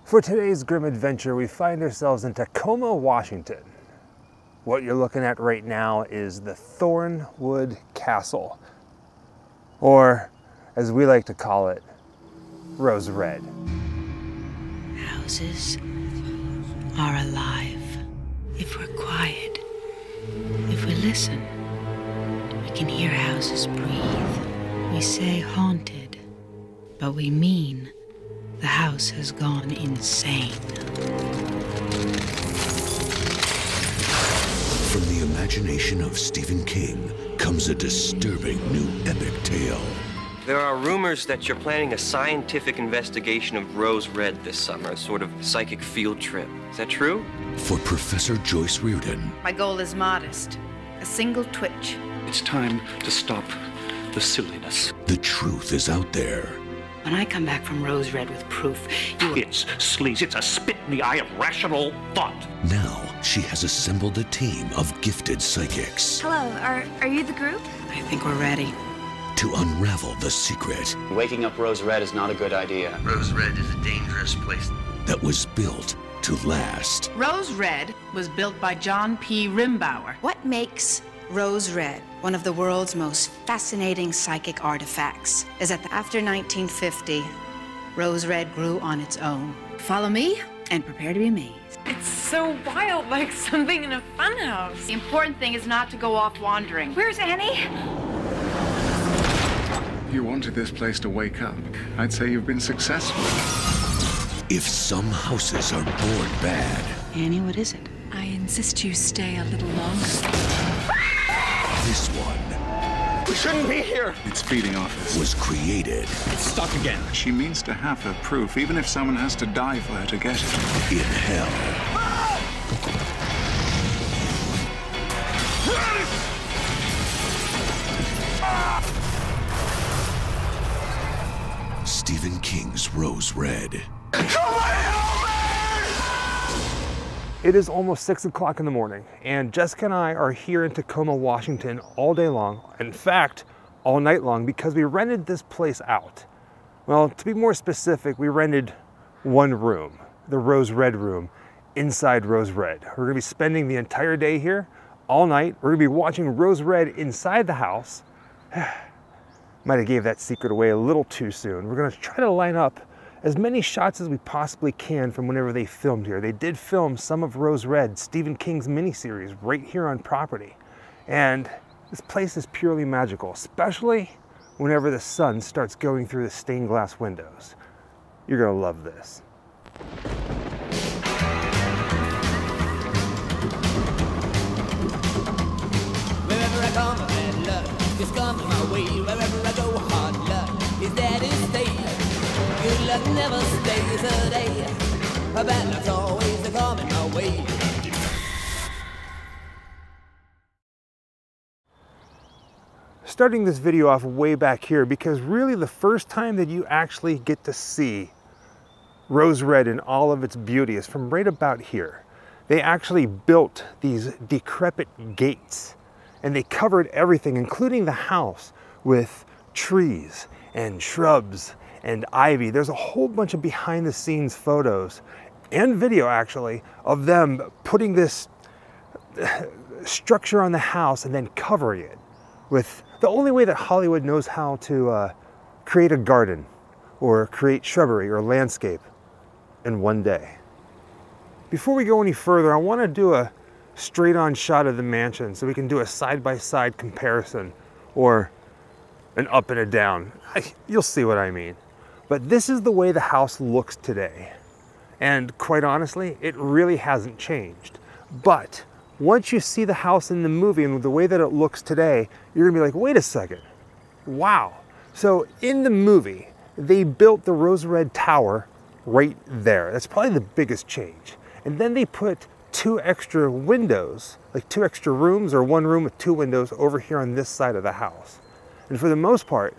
For today's Grimm adventure, we find ourselves in Tacoma, Washington. What you're looking at right now is the Thornewood Castle, or as we like to call it, Rose Red. Houses are alive. If we're quiet, if we listen, we can hear houses breathe. We say haunted, but we mean the house has gone insane. From the imagination of Stephen King comes a disturbing new epic tale. There are rumors that you're planning a scientific investigation of Rose Red this summer, a sort of psychic field trip. Is that true? For Professor Joyce Reardon. My goal is modest. A single twitch. It's time to stop the silliness. The truth is out there. When I come back from Rose Red with proof, It's sleaze. It's a spit in the eye of rational thought. Now she has assembled a team of gifted psychics Hello, are you the group? I think we're ready. to unravel the secret Waking up Rose Red is not a good idea. Rose Red is a dangerous place. that was built to last. Rose Red was built by John P. Rimbauer. What makes Rose Red one of the world's most fascinating psychic artifacts is that after 1950, Rose Red grew on its own. Follow me and prepare to be amazed. It's so wild, like something in a funhouse. The important thing is not to go off wandering. Where's Annie? You wanted this place to wake up. I'd say you've been successful. If some houses are born bad, Annie, what is it? I insist you stay a little longer. this one We shouldn't be here. It's feeding off us. was created It's stuck again. She means to have her proof, even if someone has to die for her to get it. in hell. Stephen King's Rose Red. It is almost 6 o'clock in the morning, and Jessica and I are here in Tacoma, Washington all day long. In fact, all night long, because we rented this place out. Well, to be more specific, we rented one room, the Rose Red room, inside Rose Red. We're gonna be spending the entire day here, all night. We're gonna be watching Rose Red inside the house. Might have gave that secret away a little too soon. We're gonna try to line up as many shots as we possibly can from whenever they filmed here. They did film some of Rose Red, Stephen King's miniseries, right here on property. And this place is purely magical, especially whenever the sun starts going through the stained glass windows. You're gonna love this. Wherever I come, bad luck is coming my way. Wherever I go, hard luck is there to stay. Good luck never stays a day. Bad luck's always coming my way. Starting this video off way back here because really the first time that you actually get to see Rose Red in all of its beauty is from right about here. They actually built these decrepit gates and they covered everything, including the house, with trees and shrubs and ivy. There's a whole bunch of behind the scenes photos and video actually of them putting this structure on the house and then covering it with the only way that Hollywood knows how to create a garden or create shrubbery or landscape in one day. Before we go any further, I want to do a straight on shot of the mansion so we can do a side-by-side comparison or an up and a down. You'll see what I mean. But this is the way the house looks today. And quite honestly, it really hasn't changed. But once you see the house in the movie and the way that it looks today, you're gonna be like, wait a second, wow. So in the movie, they built the Rose Red Tower right there. That's probably the biggest change. And then they put 2 extra windows, like 2 extra rooms or 1 room with 2 windows over here on this side of the house. And for the most part,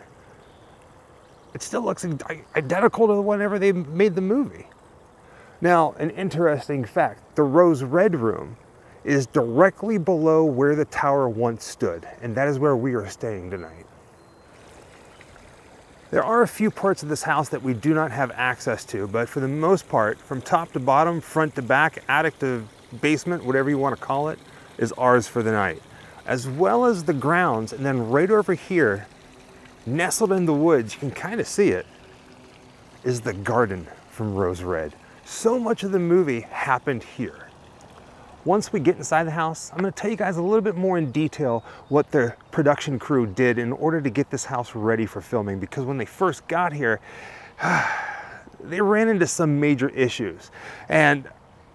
it still looks identical to whenever they made the movie. Now, an interesting fact, the Rose Red room is directly below where the tower once stood, and that is where we are staying tonight. There are a few parts of this house that we do not have access to, but for the most part, from top to bottom, front to back, attic to basement, whatever you want to call it, is ours for the night. As well as the grounds, and then right over here, nestled in the woods, you can kind of see it, is the garden from Rose Red. So much of the movie happened here. Once we get inside the house, I'm going to tell you guys a little bit more in detail what the production crew did in order to get this house ready for filming, because when they first got here, they ran into some major issues. And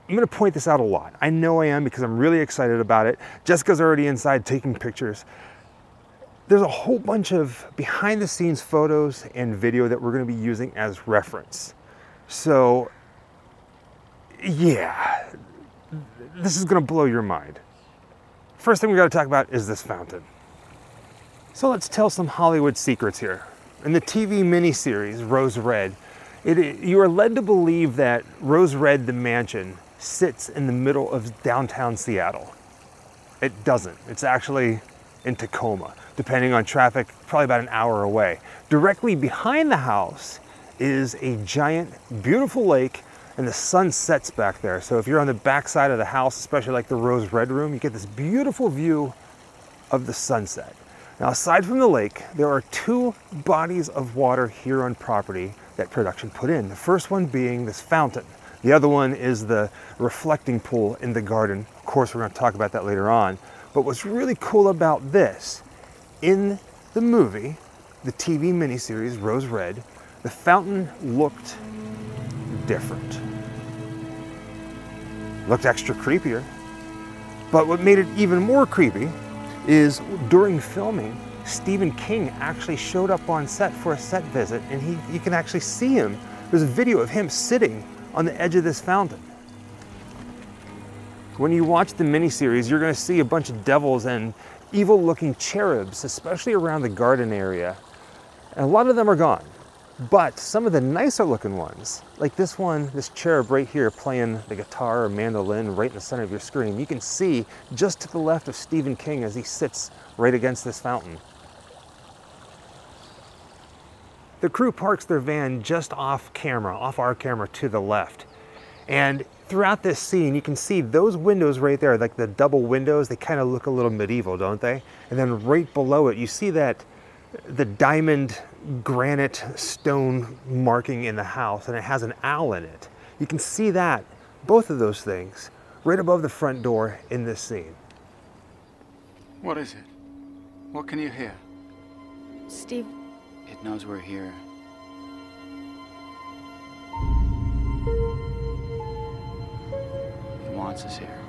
I'm going to point this out a lot. I know I am, because I'm really excited about it. Jessica's already inside taking pictures. There's a whole bunch of behind the scenes photos and video that we're going to be using as reference. So yeah, this is going to blow your mind. First thing we got to talk about is this fountain. So let's tell some Hollywood secrets here. In the TV miniseries, Rose Red, you are led to believe that Rose Red, the mansion, sits in the middle of downtown Seattle. It doesn't. It's actually in Tacoma. Depending on traffic, probably about an hour away. Directly behind the house is a giant, beautiful lake, and the sun sets back there. So if you're on the back side of the house, especially like the Rose Red room, you get this beautiful view of the sunset. Now, aside from the lake, there are two bodies of water here on property that production put in. The first one being this fountain. The other one is the reflecting pool in the garden. Of course, we're going to talk about that later on. But what's really cool about this, in the movie, the TV miniseries, Rose Red, the fountain looked different. Looked extra creepier. But what made it even more creepy is during filming, Stephen King actually showed up on set for a set visit, and you can actually see him. There's a video of him sitting on the edge of this fountain. When you watch the miniseries, you're going to see a bunch of devils and evil-looking cherubs, especially around the garden area. And a lot of them are gone. But some of the nicer looking ones, like this one, this cherub right here playing the guitar or mandolin right in the center of your screen, you can see just to the left of Stephen King as he sits right against this fountain. The crew parks their van just off camera, off our camera to the left. And throughout this scene, you can see those windows right there, like the double windows, they kind of look a little medieval, don't they? And then right below it, you see that the diamond granite stone marking in the house, and it has an owl in it. You can see that, both of those things, right above the front door in this scene. What is it? What can you hear? Steve. It knows we're here. It wants us here.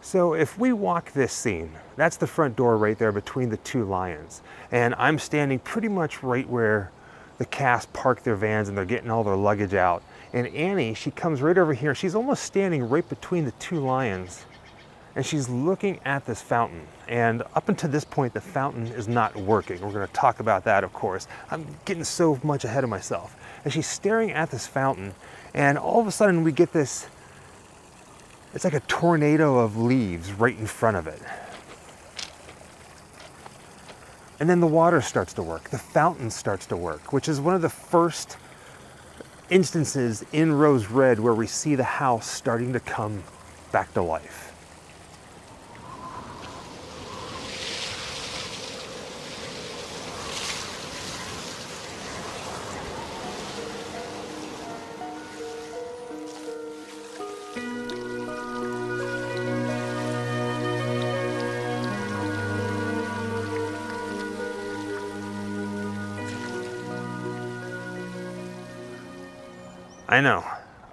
So if we walk this scene, that's the front door right there between the two lions. And I'm standing pretty much right where the cast park their vans and they're getting all their luggage out. And Annie, she comes right over here. She's almost standing right between the two lions. And she's looking at this fountain. And up until this point, the fountain is not working. We're gonna talk about that, of course. I'm getting so much ahead of myself. And she's staring at this fountain. And all of a sudden we get this, it's like a tornado of leaves right in front of it. And then the water starts to work. The fountain starts to work, which is one of the first instances in Rose Red where we see the house starting to come back to life.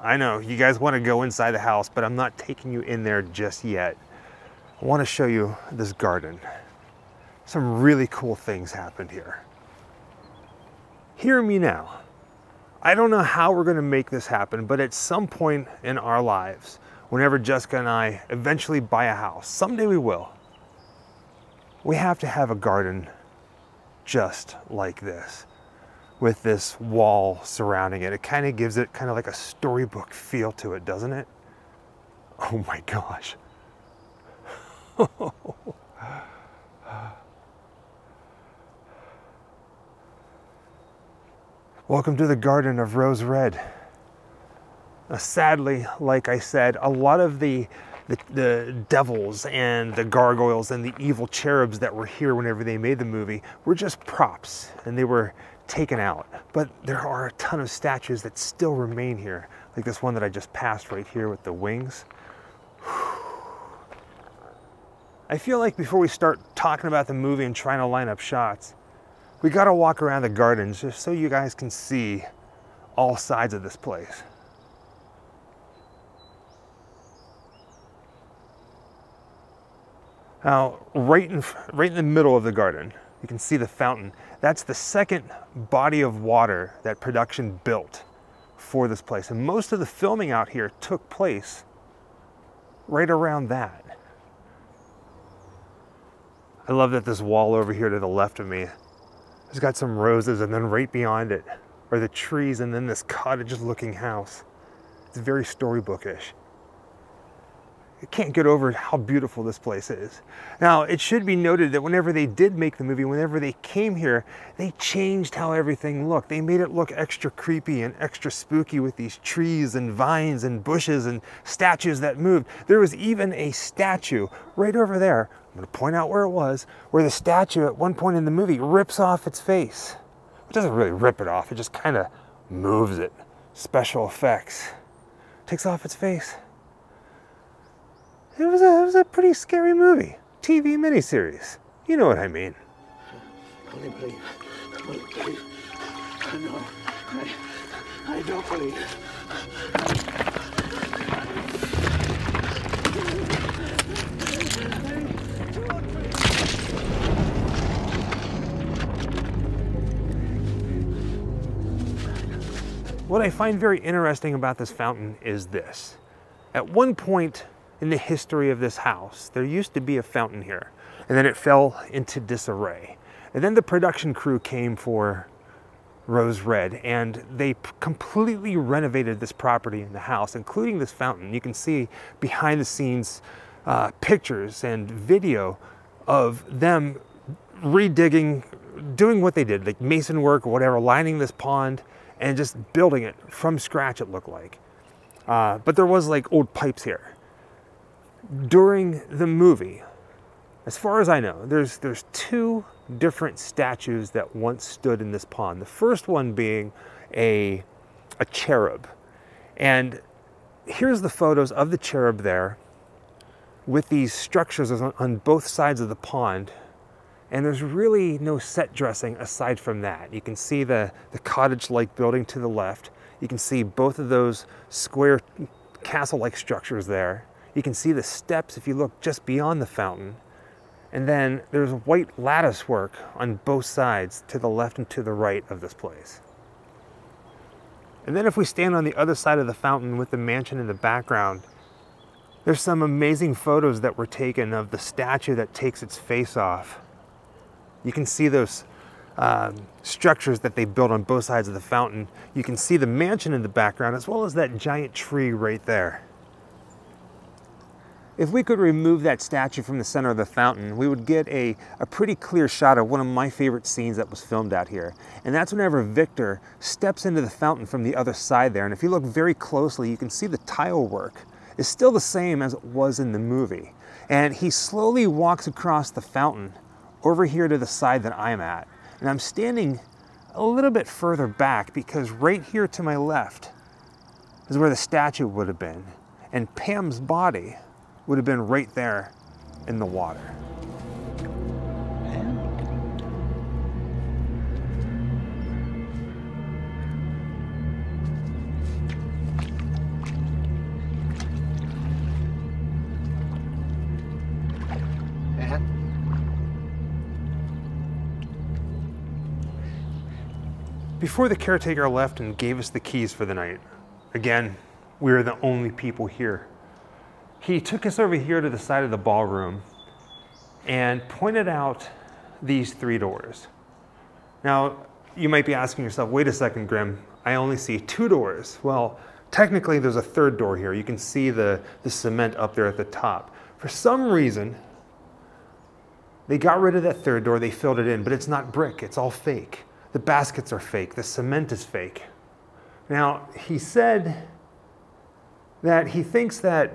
I know, you guys want to go inside the house, but I'm not taking you in there just yet. I want to show you this garden. Some really cool things happened here. Hear me now. I don't know how we're going to make this happen, but at some point in our lives, whenever Jessica and I eventually buy a house, someday we will, we have to have a garden just like this, with this wall surrounding it. It kind of gives it kind of like a storybook feel to it, doesn't it? Oh my gosh. Welcome to the Garden of Rose Red. Sadly, like I said, a lot of the devils and the gargoyles and the evil cherubs that were here whenever they made the movie were just props, and they were taken out. But there are a ton of statues that still remain here, like this one that I just passed right here with the wings. I feel like before we start talking about the movie and trying to line up shots, we gotta walk around the gardens just so you guys can see all sides of this place. Now, right in the middle of the garden, you can see the fountain. That's the second body of water that production built for this place. And most of the filming out here took place right around that. I love that this wall over here to the left of me has got some roses, and then right beyond it are the trees and then this cottage-looking house. It's very storybookish. I can't get over how beautiful this place is. Now, it should be noted that whenever they did make the movie, whenever they came here, they changed how everything looked. They made it look extra creepy and extra spooky with these trees and vines and bushes and statues that moved. There was even a statue right over there, I'm gonna point out where it was, where the statue at one point in the movie rips off its face. It doesn't really rip it off, it just kind of moves it. Special effects. Takes off its face. It was a pretty scary movie. TV miniseries. You know what I mean. Only believe. Only believe. No, I don't believe. What I find very interesting about this fountain is this. At one point in the history of this house, there used to be a fountain here, and then it fell into disarray. And then the production crew came for Rose Red, and they completely renovated this property in the house, including this fountain. You can see behind the scenes pictures and video of them redigging, doing what they did, like mason work or whatever, lining this pond and just building it from scratch, it looked like. But there was like old pipes here. During the movie, as far as I know, there's two different statues that once stood in this pond. The first one being a cherub. And here's the photos of the cherub there with these structures on both sides of the pond. And there's really no set dressing aside from that. You can see the cottage-like building to the left. You can see both of those square castle-like structures there. You can see the steps if you look just beyond the fountain. And then there's white lattice work on both sides to the left and to the right of this place. And then if we stand on the other side of the fountain with the mansion in the background, there's some amazing photos that were taken of the statue that takes its face off. You can see those structures that they built on both sides of the fountain. You can see the mansion in the background as well as that giant tree right there. If we could remove that statue from the center of the fountain, we would get a pretty clear shot of one of my favorite scenes that was filmed out here. And that's whenever Victor steps into the fountain from the other side there. And if you look very closely, you can see the tile work is still the same as it was in the movie. And he slowly walks across the fountain over here to the side that I'm at. And I'm standing a little bit further back because right here to my left is where the statue would have been. And Pam's body would have been right there in the water. Before the caretaker left and gave us the keys for the night, again, we were the only people here. He took us over here to the side of the ballroom and pointed out these 3 doors. Now, you might be asking yourself, wait a second, Grimm, I only see 2 doors. Well, technically there's a 3rd door here. You can see the cement up there at the top. For some reason, They got rid of that third door, they filled it in, but it's not brick, it's all fake. The baskets are fake, the cement is fake. Now, he said that he thinks that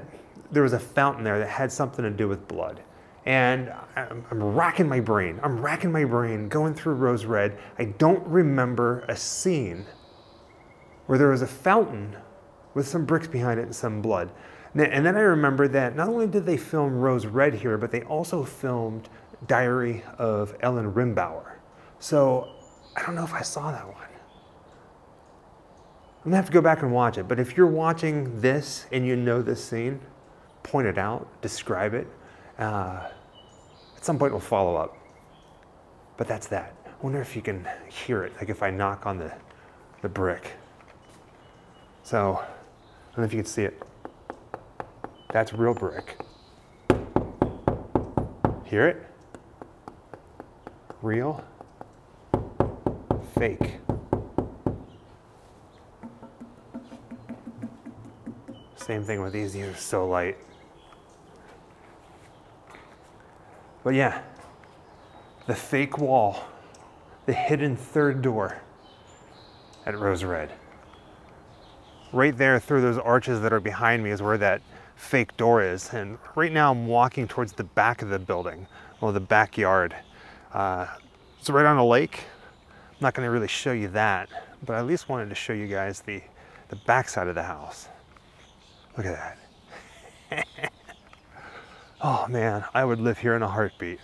there was a fountain there that had something to do with blood. And I'm racking my brain. I'm racking my brain going through Rose Red. I don't remember a scene where there was a fountain with some bricks behind it and some blood. And then I remember that not only did they film Rose Red here, but they also filmed Diary of Ellen Rimbauer. So I don't know if I saw that one. I'm gonna have to go back and watch it. But if you're watching this and you know this scene, point it out, describe it. At some point we'll follow up. But that's that. I wonder if you can hear it, like if I knock on the brick. So, I don't know if you can see it. That's real brick. Hear it? Real, fake. Same thing with these are so light. But yeah, the fake wall, the hidden third door at Rose Red. Right there through those arches that are behind me is where that fake door is. And right now I'm walking towards the back of the building, well, the backyard. It's right on a lake. I'm not gonna really show you that, but I at least wanted to show you guys the back side of the house. Look at that. Oh man, I would live here in a heartbeat.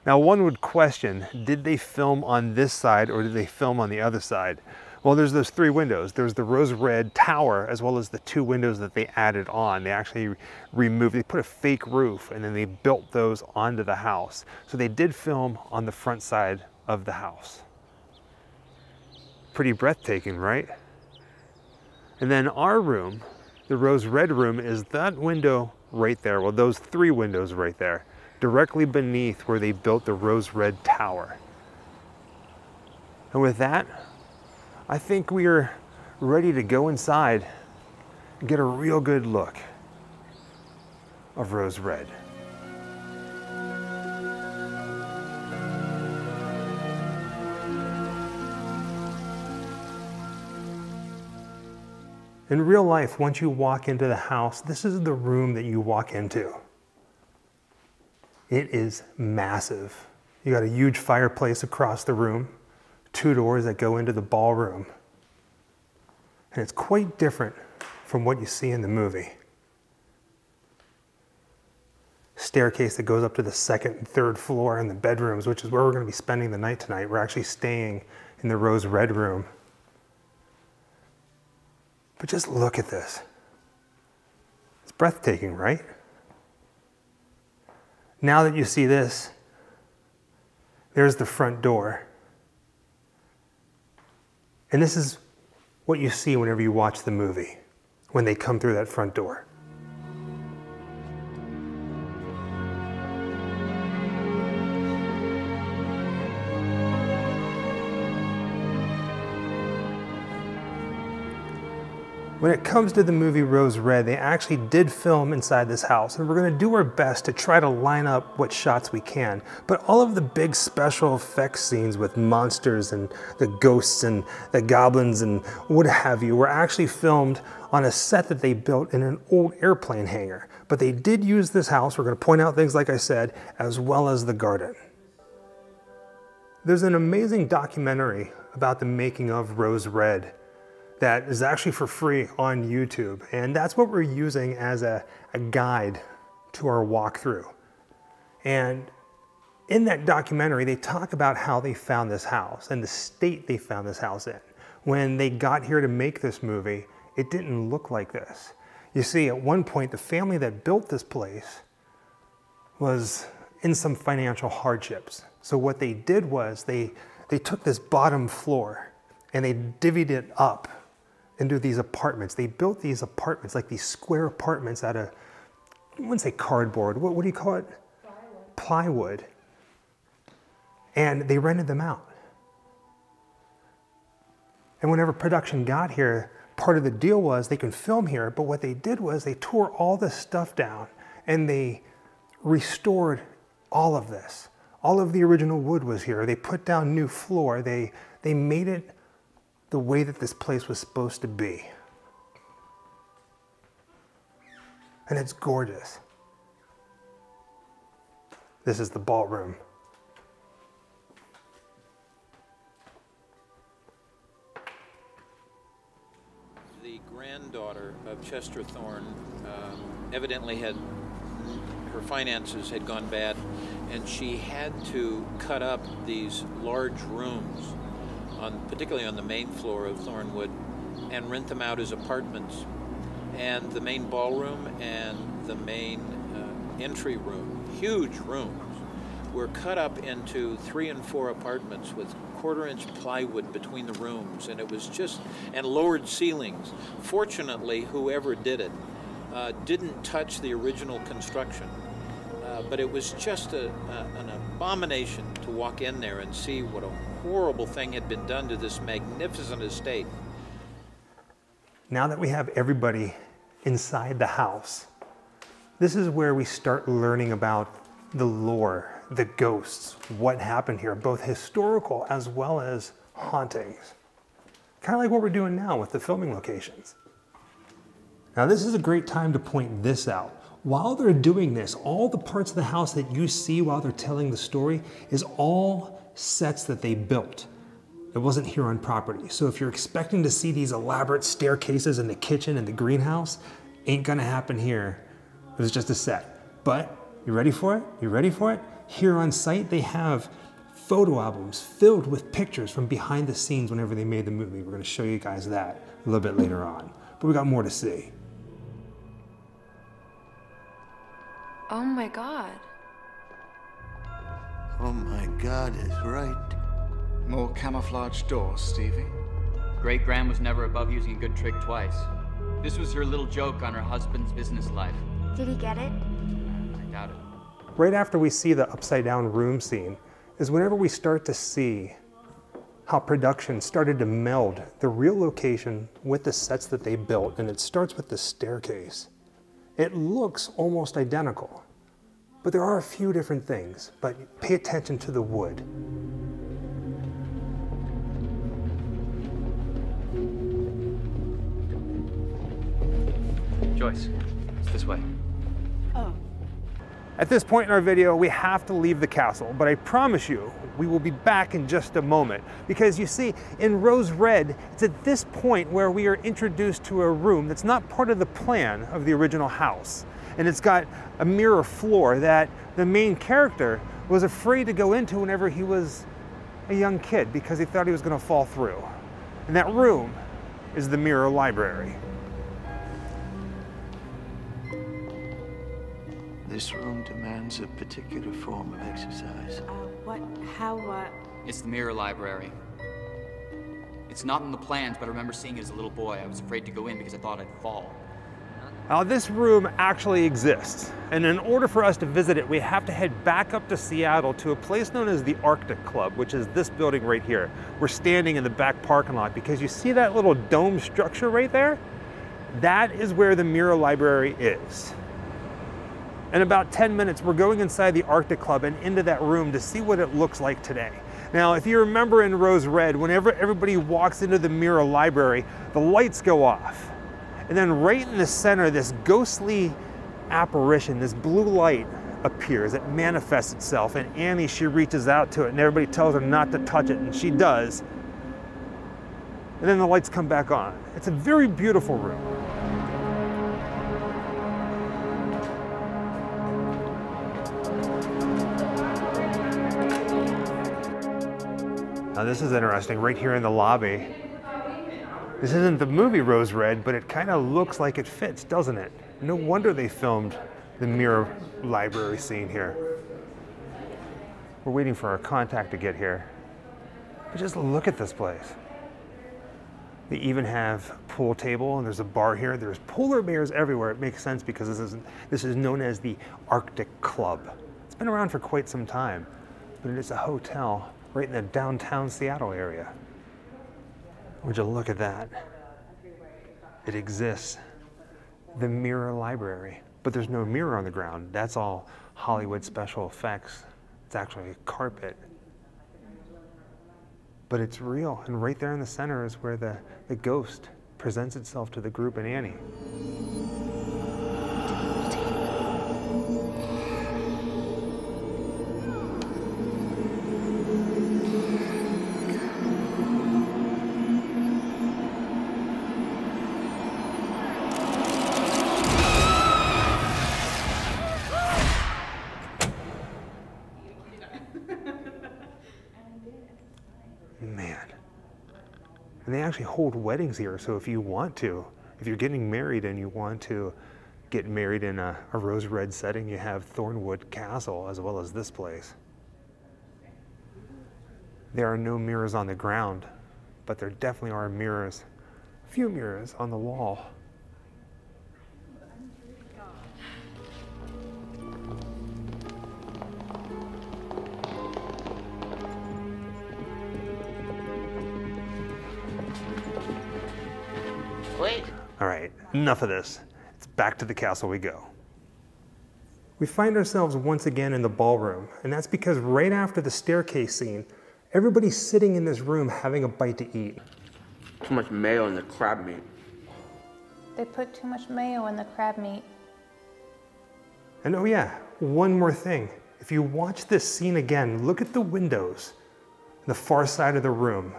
Now one would question, did they film on this side or did they film on the other side? Well, there's those three windows. There's the Rose Red Tower as well as the two windows that they added on. They actually removed, they put a fake roof and then they built those onto the house. So they did film on the front side of the house. Pretty breathtaking, right? And then our room, the Rose Red room, is that window right there. Well, those three windows right there, directly beneath where they built the Rose Red Tower. And with that, I think we are ready to go inside and get a real good look of Rose Red. In real life, once you walk into the house, this is the room that you walk into. It is massive. You got a huge fireplace across the room, two doors that go into the ballroom. And it's quite different from what you see in the movie. Staircase that goes up to the second and third floor and the bedrooms, which is where we're going to be spending the night tonight. We're actually staying in the Rose Red room. But just look at this. It's breathtaking, right? Now that you see this, there's the front door. And this is what you see whenever you watch the movie, when they come through that front door. When it comes to the movie Rose Red, they actually did film inside this house, and we're going to do our best to try to line up what shots we can. But all of the big special effects scenes with monsters and the ghosts and the goblins and what have you were actually filmed on a set that they built in an old airplane hangar. But they did use this house, we're going to point out things like I said, as well as the garden. There's an amazing documentary about the making of Rose Red that is actually for free on YouTube. And that's what we're using as a guide to our walkthrough. And in that documentary, they talk about how they found this house and the state they found this house in. When they got here to make this movie, it didn't look like this. You see, at one point, the family that built this place was in some financial hardships. So what they did was they took this bottom floor and they divvied it up into these apartments. They built these apartments, like these square apartments out of, I wouldn't say cardboard, what do you call it? Plywood. And they rented them out. And whenever production got here, part of the deal was they can film here, but what they did was they tore all this stuff down and they restored all of this. All of the original wood was here. They put down new floor. They made it the way that this place was supposed to be. And it's gorgeous. This is the ballroom. The granddaughter of Chester Thorne evidently had, her finances had gone bad, and she had to cut up these large rooms, particularly on the main floor of Thornewood, and rent them out as apartments. And the main ballroom and the main entry room, huge rooms, were cut up into 3 and 4 apartments with 1/4-inch plywood between the rooms, and it was just, and lowered ceilings. Fortunately, whoever did it didn't touch the original construction, but it was just an abomination to walk in there and see what a horrible thing had been done to this magnificent estate. Now that we have everybody inside the house, this is where we start learning about the lore, the ghosts, what happened here, both historical as well as hauntings. Kind of like what we're doing now with the filming locations. Now this is a great time to point this out. While they're doing this, all the parts of the house that you see while they're telling the story is all sets that they built. It wasn't here on property. So if you're expecting to see these elaborate staircases in the kitchen and the greenhouse, ain't gonna happen here. It was just a set. But you ready for it? You ready for it? Here on site, they have photo albums filled with pictures from behind the scenes whenever they made the movie. We're gonna show you guys that a little bit later on. But we got more to see. Oh my God. Oh my God is right. More camouflage doors, Stevie. Great Gran was never above using a good trick twice. This was her little joke on her husband's business life. Did he get it? I doubt it. Right after we see the upside down room scene is whenever we start to see how production started to meld the real location with the sets that they built, and it starts with the staircase. It looks almost identical, but there are a few different things, but pay attention to the wood. Joyce, it's this way. Oh. At this point in our video, we have to leave the castle, but I promise you, we will be back in just a moment. Because you see, in Rose Red, it's at this point where we are introduced to a room that's not part of the plan of the original house. And it's got a mirror floor that the main character was afraid to go into whenever he was a young kid because he thought he was going to fall through. And that room is the mirror library. This room demands a particular form of exercise. It's the mirror library. It's not in the plans, but I remember seeing it as a little boy. I was afraid to go in because I thought I'd fall. Now this room actually exists, and in order for us to visit it, we have to head back up to Seattle to a place known as the Arctic Club, which is this building right here. We're standing in the back parking lot because you see that little dome structure right there? That is where the mirror library is. In about 10 minutes, we're going inside the Arctic Club and into that room to see what it looks like today. Now, if you remember in Rose Red, whenever everybody walks into the mirror library, the lights go off. And then right in the center, this ghostly apparition, this blue light appears. It manifests itself, and Annie, she reaches out to it, and everybody tells her not to touch it, and she does. And then the lights come back on. It's a very beautiful room. Now this is interesting, right here in the lobby. This isn't the movie Rose Red, but it kind of looks like it fits, doesn't it? No wonder they filmed the mirror library scene here. We're waiting for our contact to get here. But just look at this place. They even have a pool table, and there's a bar here. There's polar bears everywhere. It makes sense because this is known as the Arctic Club. It's been around for quite some time, but it is a hotel right in the downtown Seattle area. Would you look at that? It exists. The mirror library. but there's no mirror on the ground. That's all Hollywood special effects. It's actually a carpet. But it's real, and right there in the center is where the ghost presents itself to the group and Annie. Man. And they actually hold weddings here, so if you want to, if you're getting married and you want to get married in a rose red setting, you have Thornewood Castle as well as this place. There are no mirrors on the ground, but there definitely are mirrors, a few mirrors on the wall. Wait. All right, enough of this. It's back to the castle we go. We find ourselves once again in the ballroom, and that's because right after the staircase scene, everybody's sitting in this room having a bite to eat. Too much mayo in the crab meat. They put too much mayo in the crab meat. And oh yeah, one more thing. If you watch this scene again, look at the windows on the far side of the room.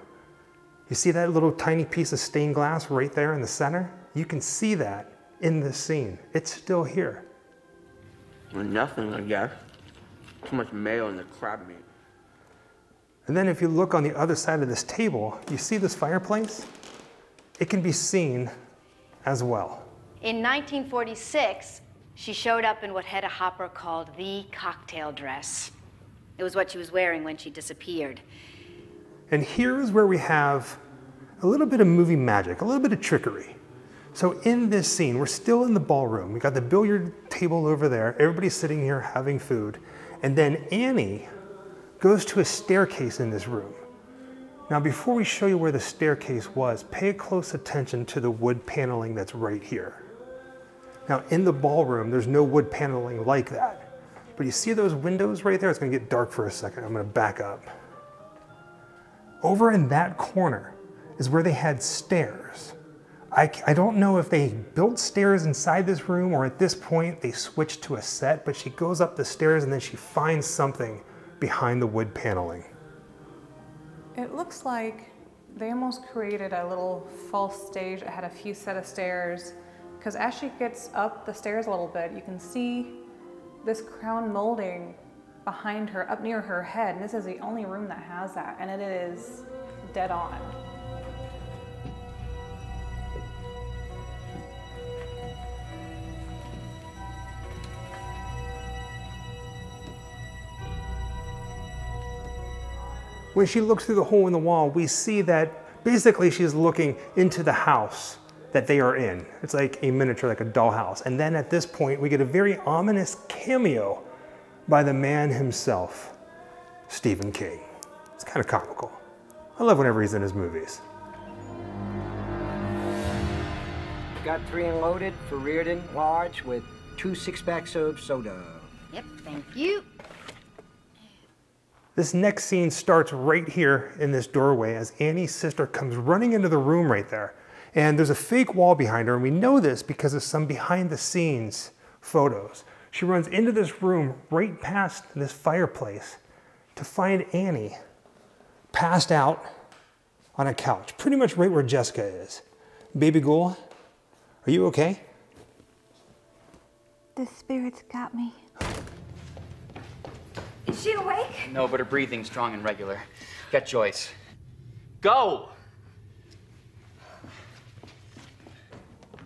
You see that little tiny piece of stained glass right there in the center? You can see that in this scene. It's still here. Nothing, I guess. Too much mayo in the crab meat. And then if you look on the other side of this table, you see this fireplace? It can be seen as well. In 1946, she showed up in what Hedda Hopper called the cocktail dress. It was what she was wearing when she disappeared. And here is where we have a little bit of movie magic, a little bit of trickery. So in this scene, we're still in the ballroom. We got the billiard table over there. Everybody's sitting here having food. And then Annie goes to a staircase in this room. Now, before we show you where the staircase was, pay close attention to the wood paneling that's right here. Now, in the ballroom, there's no wood paneling like that. But you see those windows right there? It's gonna get dark for a second. I'm gonna back up. Over in that corner is where they had stairs. I don't know if they built stairs inside this room or at this point they switched to a set, but she goes up the stairs and then she finds something behind the wood paneling. It looks like they almost created a little false stage that had a few set of stairs, because as she gets up the stairs a little bit, you can see this crown molding behind her, up near her head, and this is the only room that has that, and it is dead on. When she looks through the hole in the wall, we see that basically she's looking into the house that they are in. It's like a miniature, like a dollhouse. And then at this point, we get a very ominous cameo by the man himself, Stephen King. It's kind of comical. I love whenever he's in his movies. Got 3 unloaded for Reardon, large, with 2 6-packs of soda. Yep, thank you. This next scene starts right here in this doorway as Annie's sister comes running into the room right there. And there's a fake wall behind her, and we know this because of some behind the scenes photos. She runs into this room right past this fireplace to find Annie passed out on a couch, pretty much right where Jessica is. Baby Ghoul, are you okay? The spirits got me. Is she awake? No, but her breathing's strong and regular. Get Joyce. Go!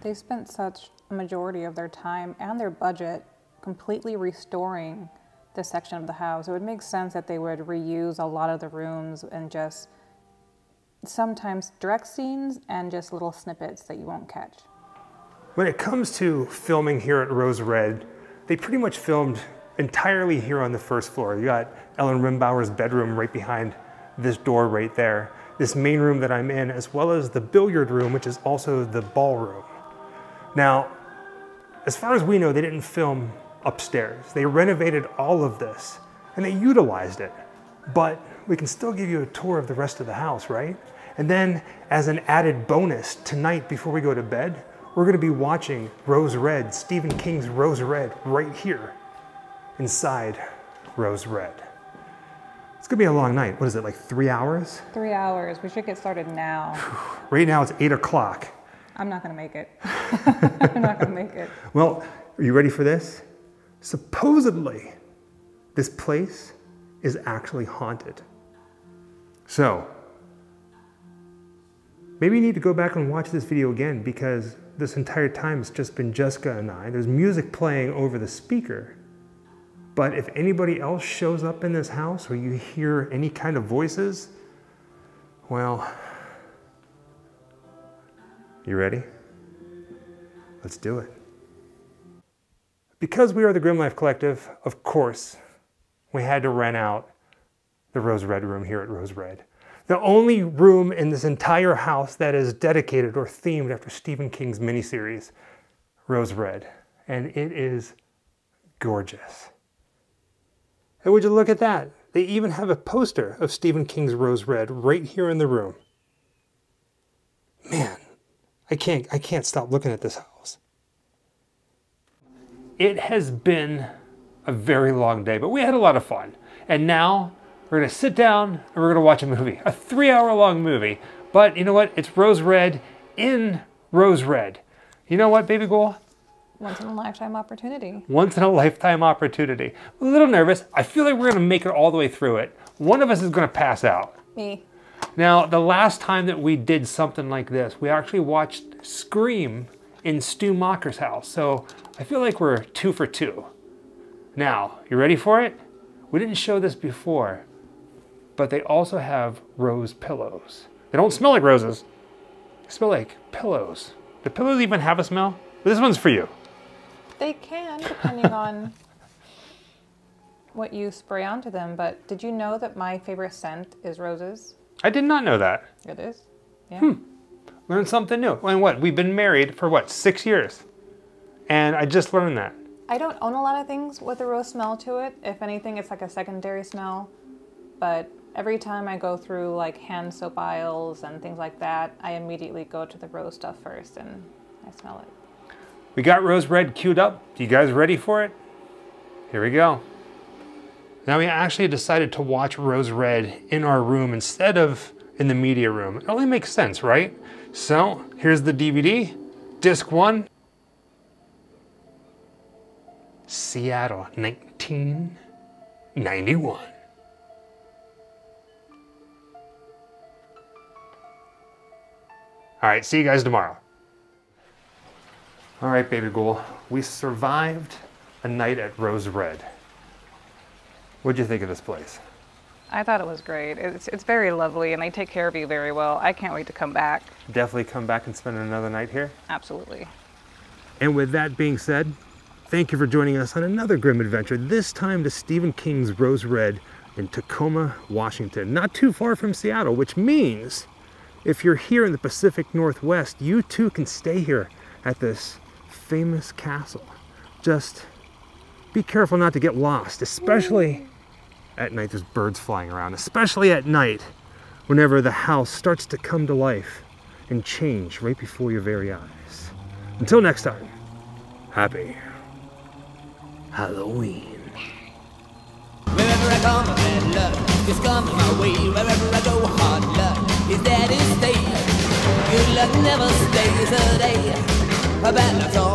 They spent such a majority of their time and their budget completely restoring this section of the house. It would make sense that they would reuse a lot of the rooms and just sometimes direct scenes and just little snippets that you won't catch. When it comes to filming here at Rose Red, they pretty much filmed entirely here on the first floor. You got Ellen Rimbauer's bedroom right behind this door right there, this main room that I'm in, as well as the billiard room, which is also the ballroom. Now, As far as we know, they didn't film upstairs. They renovated all of this and they utilized it. But we can still give you a tour of the rest of the house, right? And then as an added bonus, tonight before we go to bed, we're gonna be watching Rose Red, Stephen King's Rose Red, right here inside Rose Red. It's gonna be a long night. What is it, like 3 hours? 3 hours. We should get started now. Right now it's 8 o'clock. I'm not gonna make it. I'm not gonna make it. Well, are you ready for this? Supposedly, this place is actually haunted. So, maybe you need to go back and watch this video again because this entire time it's just been Jessica and I. There's music playing over the speaker. But if anybody else shows up in this house or you hear any kind of voices, well, you ready? Let's do it. Because we are the Grimm Life Collective, of course, we had to rent out the Rose Red room here at Rose Red. The only room in this entire house that is dedicated or themed after Stephen King's miniseries, Rose Red. And it is gorgeous. And would you look at that? They even have a poster of Stephen King's Rose Red right here in the room. Man, I can't stop looking at this house. It has been a very long day, but we had a lot of fun. And now we're gonna sit down and we're gonna watch a movie, a 3-hour-long movie. But you know what? It's Rose Red in Rose Red. You know what, baby girl? Once in a lifetime opportunity. Once in a lifetime opportunity. A little nervous. I feel like we're gonna make it all the way through it. One of us is gonna pass out. Me. Now, the last time that we did something like this, we actually watched Scream in Stu Macher's house. So I feel like we're 2 for 2. Now, you ready for it? We didn't show this before, but they also have rose pillows. They don't smell like roses. They smell like pillows. Do pillows even have a smell? This one's for you. They can, depending on what you spray onto them, but did you know that my favorite scent is roses? I did not know that. It is, yeah. Learned something new. And what, we've been married for what, 6 years? And I just learned that. I don't own a lot of things with a rose smell to it. If anything, it's like a secondary smell. But every time I go through like hand soap aisles and things like that, I immediately go to the rose stuff first and I smell it. We got Rose Red queued up. You guys ready for it? Here we go. Now we actually decided to watch Rose Red in our room instead of in the media room. It only makes sense, right? So here's the DVD, disc 1. Seattle, 1991. All right, see you guys tomorrow. All right, baby girl, we survived a night at Rose Red. What'd you think of this place? I thought it was great. It's very lovely and they take care of you very well. I can't wait to come back. Definitely come back and spend another night here? Absolutely. And with that being said, thank you for joining us on another Grimm adventure, this time to Stephen King's Rose Red in Tacoma, Washington. Not too far from Seattle, which means if you're here in the Pacific Northwest, you too can stay here at this famous castle. Just be careful not to get lost, especially at night. There's birds flying around, especially at night whenever the house starts to come to life and change right before your very eyes. Until next time, happy Halloween. Wherever I come, bad luck is coming my way. Wherever I go, hard luck is there to stay. Good luck never stays a day. A bad luck's all